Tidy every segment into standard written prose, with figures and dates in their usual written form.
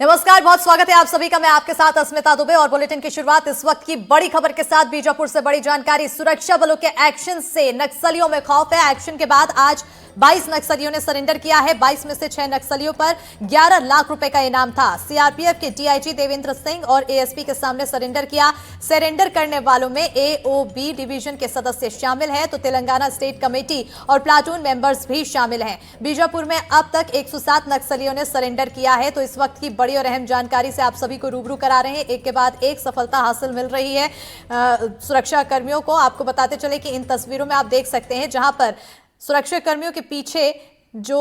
नमस्कार, बहुत स्वागत है आप सभी का। मैं आपके साथ अस्मिता दुबे और बुलेटिन की शुरुआत इस वक्त की बड़ी खबर के साथ। बीजापुर से बड़ी जानकारी। सुरक्षा बलों के एक्शन से नक्सलियों में खौफ है। एक्शन के बाद आज 22 नक्सलियों ने सरेंडर किया है। 22 में से 6 नक्सलियों पर 11 लाख रुपए का इनाम था। सीआरपीएफ के डीआईजी देवेंद्र सिंह और एएसपी के सामने सरेंडर किया। सरेंडर करने वालों में एओबी डिवीजन के सदस्य शामिल हैं तो तेलंगाना स्टेट कमेटी और प्लाटून मेंबर्स भी शामिल हैं। बीजापुर में अब तक 107 नक्सलियों ने सरेंडर किया है। तो इस वक्त की बड़ी और अहम जानकारी से आप सभी को रूबरू करा रहे हैं। एक के बाद एक सफलता हासिल मिल रही है सुरक्षा कर्मियों को। आपको बताते चले कि इन तस्वीरों में आप देख सकते हैं जहां पर सुरक्षा कर्मियों के पीछे जो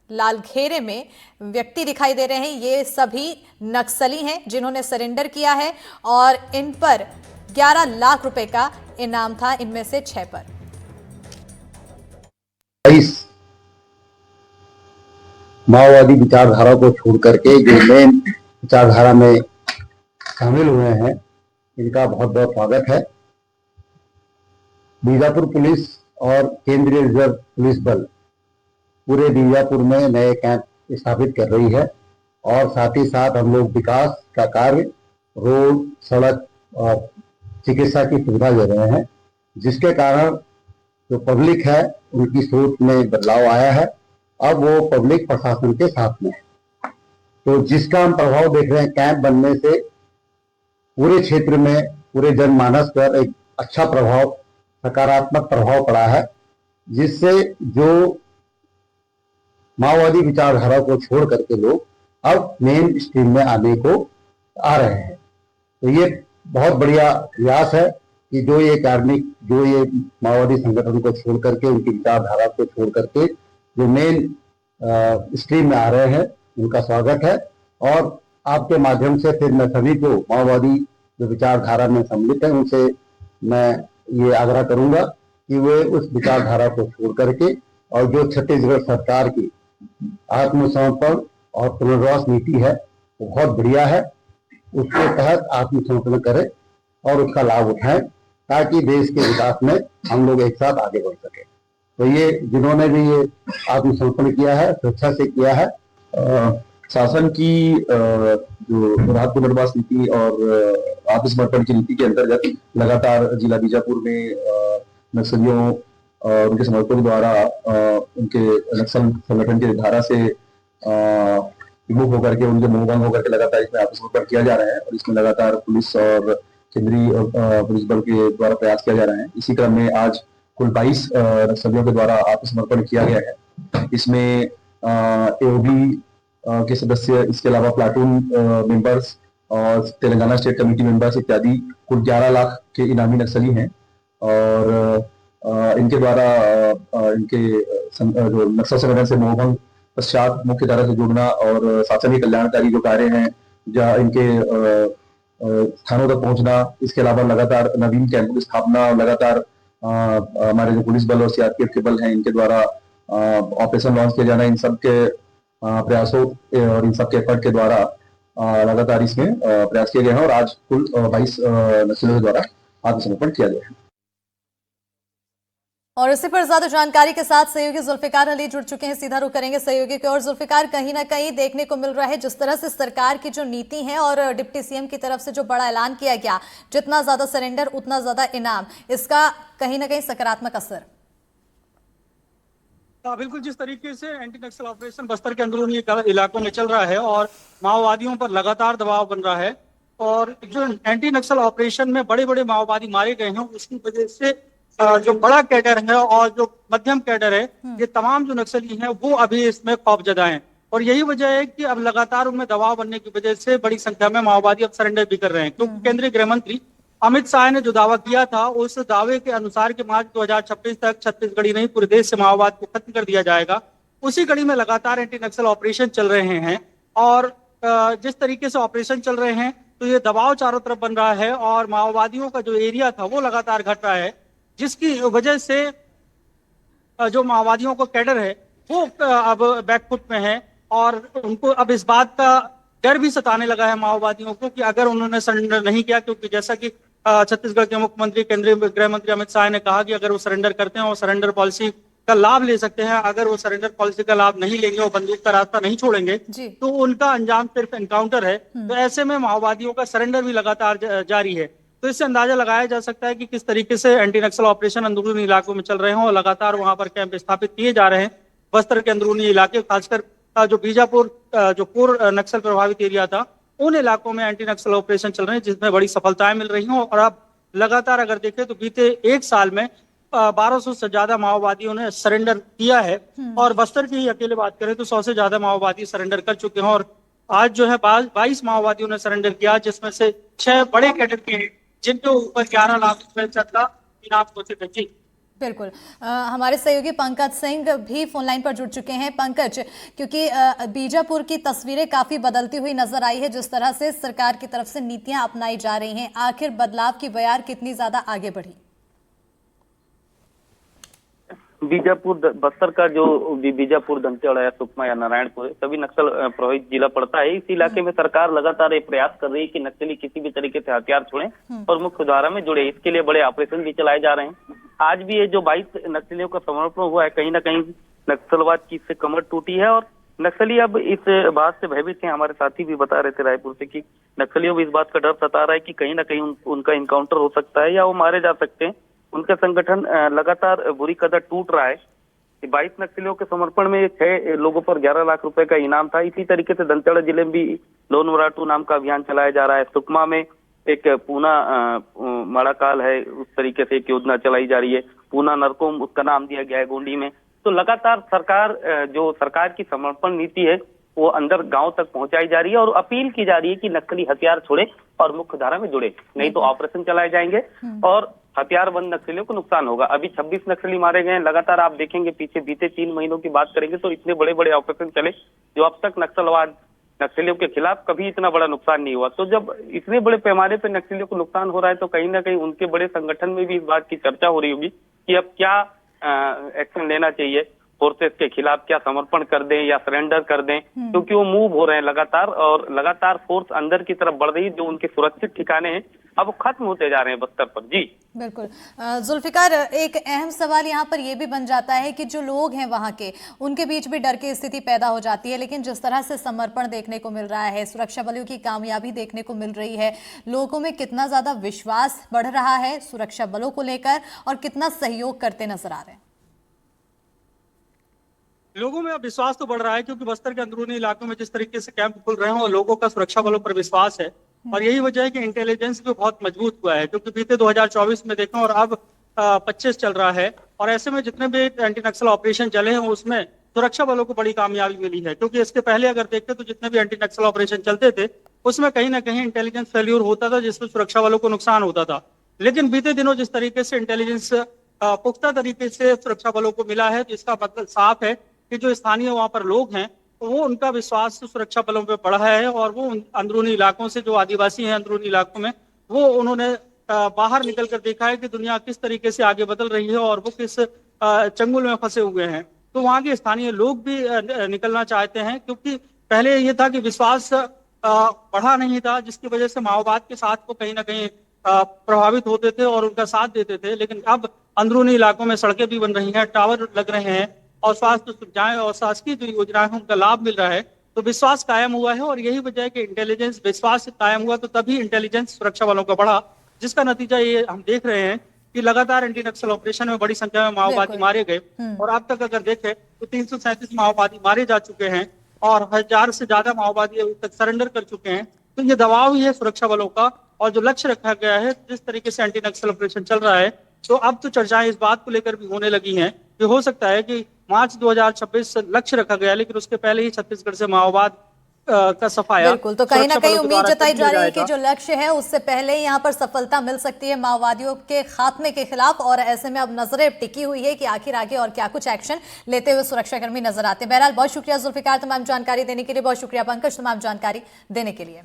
लाल घेरे में व्यक्ति दिखाई दे रहे हैं, ये सभी नक्सली हैं जिन्होंने सरेंडर किया है और इन पर 11 लाख रुपए का इनाम था, इनमें से 6 पर। 22 माओवादी विचारधारा को छोड़ करके जो मेन विचारधारा में शामिल हुए हैं, इनका बहुत बहुत स्वागत है। बीजापुर पुलिस और केंद्रीय रिजर्व पुलिस बल पूरे बीजापुर में नए कैंप स्थापित कर रही है और साथ ही साथ हम लोग विकास का कार्य, रोड, सड़क और चिकित्सा की सुविधा दे रहे हैं, जिसके कारण जो पब्लिक है उनकी सोच में बदलाव आया है। अब वो पब्लिक प्रशासन के साथ में है। तो जिसका हम प्रभाव देख रहे हैं, कैंप बनने से पूरे क्षेत्र में, पूरे जनमानस पर एक अच्छा प्रभाव, सकारात्मक प्रभाव पड़ा है, जिससे जो माओवादी विचारधारा को छोड़ करके लोग अब मेन स्ट्रीम में आने को आ रहे हैं। तो ये बहुत बढ़िया प्रयास है कि जो ये माओवादी संगठन को छोड़ करके, उनकी विचारधारा को छोड़ करके जो मेन स्ट्रीम में आ रहे हैं, उनका स्वागत है। और आपके माध्यम से फिर मैं सभी को माओवादी जो विचारधारा में सम्मिलित है, उनसे मैं ये आग्रह करूंगा कि वे उस विचारधारा को छोड़ करके और जो छत्तीसगढ़ सरकार की आत्मसमर्पण और पुनर्वास नीति है वो बहुत बढ़िया है, उसके तहत आत्मसमर्पण करें और उसका लाभ उठाएं ताकि देश के विकास में हम लोग एक साथ आगे बढ़ सके। तो ये जिन्होंने भी ये आत्मसमर्पण किया है, स्वेच्छा से किया है। शासन की जो राहत पुनर्वास नीति और आत्मसमर्पण की नीति के अंतर्गत लगातार जिला बीजापुर में नक्सलियों और उनके समर्थकों द्वारा उनके नक्सल संगठन की धारा से विमुख होकर के, उनके मुंहभंग होकर के लगातार इसमें आत्मसमर्पण किया जा रहा है और इसमें लगातार पुलिस और केंद्रीय पुलिस बल के द्वारा प्रयास किया जा रहा है। इसी क्रम में आज कुल 22 नक्सलियों के द्वारा आत्मसमर्पण किया गया है। इसमें एओबी के सदस्य, इसके अलावा प्लाटून मेंबर्स और तेलंगाना स्टेट कमेटी मेंबर्स इत्यादि कुल 11 लाख के इनामी नक्सली हैं। और इनके द्वारा इनके जो नक्सल संगठन से मोहभंग पश्चात मुख्य धारा से जुड़ना और शासन के कल्याणकारी जो कार्य हैं, जहाँ इनके स्थानों तक पहुंचना, इसके अलावा लगातार नवीन कैंपों की स्थापना, लगातार हमारे जो पुलिस बल और सीआरपीएफ के बल हैं, इनके द्वारा ऑपरेशन लॉन्च किया जाना, इन सब के प्रयासों और इन सब के एफर्ट के द्वारा लगातार इसमें प्रयास किए गए हैं और आज कुल 22 नक्सलियों के द्वारा आत्मसमर्पण किया गया है। और इसी पर ज्यादा जानकारी के साथ सहयोगी जुल्फिकार अली जुड़ चुके हैं। सीधा रुख करेंगे सहयोगी की ओर। जुल्फिकार, कहीं ना कहीं देखने को मिल रहा है जिस तरह से सरकार की जो नीति है और डिप्टी सीएम की तरफ से जो बड़ा ऐलान किया गया, जितना ज्यादा सरेंडर उतना ज्यादा इनाम, इसका कहीं ना कहीं सकारात्मक असर। बिल्कुल, जिस तरीके से एंटी नक्सल ऑपरेशन बस्तर के अंदरूनी इलाकों में चल रहा है और माओवादियों पर लगातार दबाव बन रहा है और जो एंटी नक्सल ऑपरेशन में बड़े बड़े माओवादी मारे गए हैं, उसकी वजह से जो बड़ा कैडर है और जो मध्यम कैडर है, ये तमाम जो नक्सली हैं वो अभी इसमें खौफजदा हैं। और यही वजह है कि अब लगातार उनमें दबाव बनने की वजह से बड़ी संख्या में माओवादी अब सरेंडर भी कर रहे हैं। क्योंकि केंद्रीय गृह मंत्री अमित शाह ने जो दावा किया था, उस दावे के अनुसार कि मार्च 2026 तक छत्तीसगढ़ ही नहीं पूरे देश से माओवाद को खत्म कर दिया जाएगा, उसी कड़ी में लगातार एंटी नक्सल ऑपरेशन चल रहे हैं। और जिस तरीके से ऑपरेशन चल रहे हैं तो ये दबाव चारों तरफ बन रहा है और माओवादियों का जो एरिया था वो लगातार घट रहा है, जिसकी वजह से जो माओवादियों का कैडर है वो अब बैकफुट में है और उनको अब इस बात का डर भी सताने लगा है माओवादियों को कि अगर उन्होंने सरेंडर नहीं किया, क्योंकि जैसा कि छत्तीसगढ़ के मुख्यमंत्री केंद्रीय गृह मंत्री अमित शाह ने कहा कि अगर वो सरेंडर करते हैं और सरेंडर पॉलिसी का लाभ ले सकते हैं। अगर वो सरेंडर पॉलिसी का लाभ नहीं लेंगे, वो बंदूक का रास्ता नहीं छोड़ेंगे, जी। तो उनका अंजाम सिर्फ एनकाउंटर है। तो ऐसे में माओवादियों का सरेंडर भी लगातार जारी है। तो इससे अंदाजा लगाया जा सकता है कि किस तरीके से एंटी नक्सल ऑपरेशन अंदरूनी इलाकों में चल रहे हैं और लगातार वहां पर कैंप स्थापित किए जा रहे हैं। बस्तर के अंदरूनी इलाके, खासकर जो बीजापुर जो पूर्व नक्सल प्रभावित एरिया था, उन इलाकों में एंटी नक्सल ऑपरेशन चल रहे हैं, जिसमें बड़ी सफलताएं मिल रही हैं। और अब लगातार अगर देखें तो बीते एक साल में 1200 से ज्यादा माओवादियों ने सरेंडर किया है। और बस्तर की ही अकेले बात करें तो 100 से ज्यादा माओवादी सरेंडर कर चुके हैं। और आज जो है 22 माओवादियों ने सरेंडर किया, जिसमें से 6 बड़े कैडर के हैं, जिनके ऊपर 11 लाख रुपए तक का इनाम घोषित है। जी बिल्कुल। हमारे सहयोगी पंकज सिंह भी फोन लाइन पर जुड़ चुके हैं। पंकज, क्योंकि बीजापुर की तस्वीरें काफी बदलती हुई नजर आई है, जिस तरह से सरकार की तरफ से नीतियां अपनाई जा रही हैं, आखिर बदलाव की बयार कितनी ज्यादा आगे बढ़ी? बीजापुर बस्तर का जो बीजापुर, दंतेवाड़ा या सुकमा या नारायणपुर सभी नक्सल प्रभावित जिला पड़ता है। इस इलाके में सरकार लगातार ये प्रयास कर रही है कि नक्सली किसी भी तरीके से हथियार छोड़ें और मुख्य धारा में जुड़े। इसके लिए बड़े ऑपरेशन भी चलाए जा रहे हैं। आज भी ये जो 22 नक्सलियों का समर्पण हुआ है, कहीं ना कहीं नक्सलवाद की इससे कमर टूटी है और नक्सली अब इस बात से भयभीत हैं। हमारे साथी भी बता रहे थे रायपुर से कि नक्सलियों को इस बात का डर सता रहा है कि कहीं ना कहीं उनका इनकाउंटर हो सकता है या वो मारे जा सकते हैं। उनका संगठन लगातार बुरी कदर टूट रहा है। 22 नक्सलियों के समर्पण में 6 लोगों पर 11 लाख रुपए का इनाम था। इसी तरीके से दंतेवाड़ा जिले में भी लोन वराटू नाम का अभियान चलाया जा रहा है। सुकमा में एक पूना मड़ाकाल है, उस तरीके से एक योजना चलाई जा रही है। पूना नरकोम उसका नाम दिया गया है गोंडी में। तो लगातार सरकार जो सरकार की समर्पण नीति है वो अंदर गांव तक पहुंचाई जा रही है और अपील की जा रही है कि नक्सली हथियार छोड़े और मुख्य धारा में जुड़े, नहीं तो ऑपरेशन चलाए जाएंगे और हथियारबंद नक्सलियों को नुकसान होगा। अभी 26 नक्सली मारे गए हैं। लगातार आप देखेंगे पीछे बीते 3 महीनों की बात करेंगे तो इतने बड़े बड़े ऑपरेशन चले जो अब तक नक्सलियों के खिलाफ कभी इतना बड़ा नुकसान नहीं हुआ। तो जब इतने बड़े पैमाने पर नक्सलियों को नुकसान हो रहा है तो कहीं ना कहीं उनके बड़े संगठन में भी इस बात की चर्चा हो रही होगी कि अब क्या एक्शन लेना चाहिए, फोर्सेस के खिलाफ क्या समर्पण कर दें या सरेंडर कर दें, क्योंकि वो मूव हो रहे हैं लगातार और लगातार फोर्स अंदर की तरफ बढ़ रही है। जो उनके सुरक्षित ठिकाने हैं अब वो खत्म होते जा रहे हैं बस्तर पर। जी बिल्कुल। जुल्फिकार, एक अहम सवाल यहाँ पर यह भी बन जाता है कि जो लोग हैं वहां के, उनके बीच भी डर की स्थिति पैदा हो जाती है। लेकिन जिस तरह से समर्पण देखने को मिल रहा है, सुरक्षा बलों की कामयाबी देखने को मिल रही है, लोगों में कितना ज्यादा विश्वास बढ़ रहा है सुरक्षा बलों को लेकर और कितना सहयोग करते नजर आ रहे हैं? लोगों में अब विश्वास तो बढ़ रहा है, क्योंकि बस्तर के अंदरूनी इलाकों में जिस तरीके से कैंप खुल रहे हैं और लोगों का सुरक्षा बलों पर विश्वास है। और यही वजह है कि इंटेलिजेंस भी बहुत मजबूत हुआ है, क्योंकि बीते 2024 में देखें और अब 25 चल रहा है। और ऐसे में जितने भी एंटी नक्सल ऑपरेशन चले हैं उसमें सुरक्षा बलों को बड़ी कामयाबी मिली है। क्योंकि इसके पहले अगर देखते तो जितने भी एंटी नक्सल ऑपरेशन चलते थे उसमें कहीं ना कहीं इंटेलिजेंस फेल्यूर होता था, जिसमें सुरक्षा बलों को नुकसान होता था। लेकिन बीते दिनों जिस तरीके से इंटेलिजेंस पुख्ता तरीके से सुरक्षा बलों को मिला है, तो इसका मतलब साफ है कि जो स्थानीय वहां पर लोग हैं वो उनका विश्वास सुरक्षा बलों पे बढ़ा है। और वो अंदरूनी इलाकों से, जो आदिवासी हैं अंदरूनी इलाकों में, वो उन्होंने बाहर निकल कर देखा है कि दुनिया किस तरीके से आगे बदल रही है और वो किस चंगुल में फंसे हुए हैं। तो वहाँ के स्थानीय लोग भी निकलना चाहते हैं, क्योंकि पहले ये था कि विश्वास बढ़ा नहीं था, जिसकी वजह से माओवाद के साथ वो कहीं ना कहीं प्रभावित होते थे और उनका साथ देते थे। लेकिन अब अंदरूनी इलाकों में सड़कें भी बन रही हैं, टावर लग रहे हैं और स्वास्थ्य सुविधाएं और शासकीय जो योजनाएं हैं उनका लाभ मिल रहा है। तो विश्वास कायम हुआ है और यही वजह है कि इंटेलिजेंस विश्वास कायम हुआ तो तभी इंटेलिजेंस सुरक्षा बलों का बढ़ा, जिसका नतीजा ये हम देख रहे हैं कि लगातार एंटी नक्सल ऑपरेशन में बड़ी संख्या में माओवादी मारे गए। और अब तक अगर देखें तो 337 माओवादी मारे जा चुके हैं और 1000 से ज्यादा माओवादी अभी तक सरेंडर कर चुके हैं। तो ये दबाव ही है सुरक्षा बलों का। और जो लक्ष्य रखा गया है, जिस तरीके से एंटी नक्सल ऑपरेशन चल रहा है, तो अब तो चर्चाएं इस बात को लेकर भी होने लगी हैं कि हो सकता है कि मार्च 2026 लक्ष्य रखा गया, लेकिन उसके पहले ही छत्तीसगढ़ से माओवाद का सफाया। बिल्कुल। तो कहीं ना कहीं उम्मीद जताई जा रही है कि जो लक्ष्य है उससे पहले ही यहाँ पर सफलता मिल सकती है माओवादियों के खात्मे के खिलाफ। और ऐसे में अब नजरें टिकी हुई है कि आखिर आगे और क्या कुछ एक्शन लेते हुए सुरक्षाकर्मी नजर आते हैं। बहरहाल बहुत शुक्रिया जुल्फिकार तमाम जानकारी देने के लिए, बहुत शुक्रिया पंकज तमाम जानकारी देने के लिए।